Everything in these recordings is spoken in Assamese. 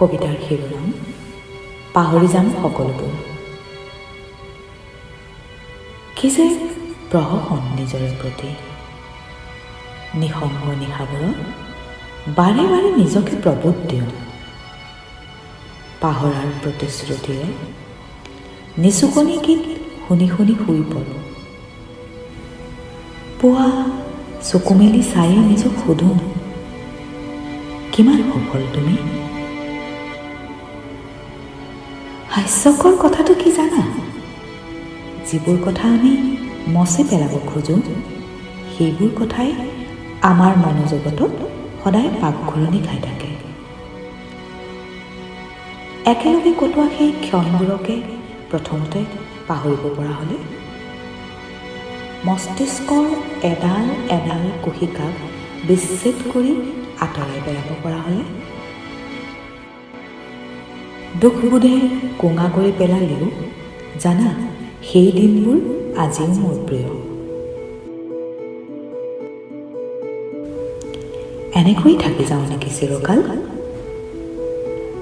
কবিতাৰ শিৰোনাম পাহৰি যাম সকলোবোৰ। কি যে প্ৰহসন নিজৰে প্ৰতি, নিসংগ নিশাবোৰত বাৰে বাৰে নিজকে প্ৰবোধ দিওঁ। পাহৰাৰ প্ৰতিশ্ৰুতিৰে নিচুকনি গীত শুনি শুনি শুই পৰোঁ। পুৱা চকু মেলি চায়ে নিজক সোধোঁ, কিমান সফল তুমি? হাস্যকৰ কথাটো কি জানা? যিবোৰ কথা আমি মচি পেলাব খোজোঁ, সেইবোৰ কথাই আমাৰ মনোজগতত সদায় পাকঘূৰণি খাই থাকে। একেলগে কটোৱা সেই ক্ষণবোৰকে প্ৰথমতে পাহৰিব পৰা হ'লে, মস্তিষ্কৰ এডাল এডাল কুশিকাক বিচ্ছেদ কৰি আঁতৰাই পেলাব পৰা হ'লে, দুখবোধে কোঙা কৰি পেলালেও জানা, সেই দিনবোৰ আজিও মোৰ প্ৰিয়। এনেকৈ থাকি যাওঁ নেকি চিৰকাল?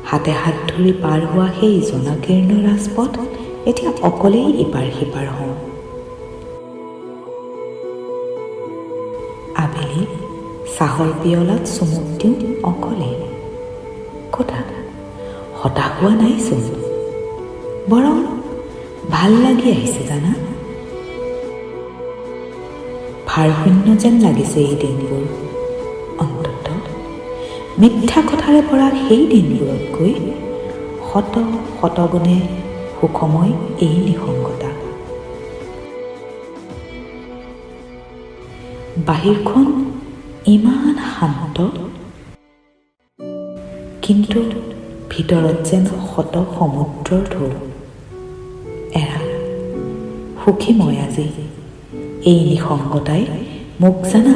হাতে হাত ধৰি পাৰ হোৱা সেই জনাকীৰ্ণ ৰাজপথ এতিয়া অকলেই ইপাৰ সিপাৰ হওঁ। আবেলি চাহৰ পিয়লাত চুমুক দিওঁ অকলে। কথা হতাশ হোৱা নাইচোন, বৰং ভাল লাগি আহিছে জানা। ভাৰশূন্য যেন লাগিছে এই দিনবোৰ। অন্তত মিথ্যা কথাৰে ভৰা সেই দিনবোৰতকৈ শত শতগুণে সুখময় এই নিসংগতা। বাহিৰখন ইমান শান্ত, কিন্তু ভিতৰত যেন শত সমুদ্ৰৰ ঢৌ। এৰা সুখী মই আজি, এই নিসংগতাই মোক জানা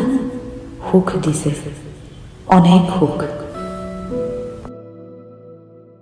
সুখ দিছে, অনেক সুখ।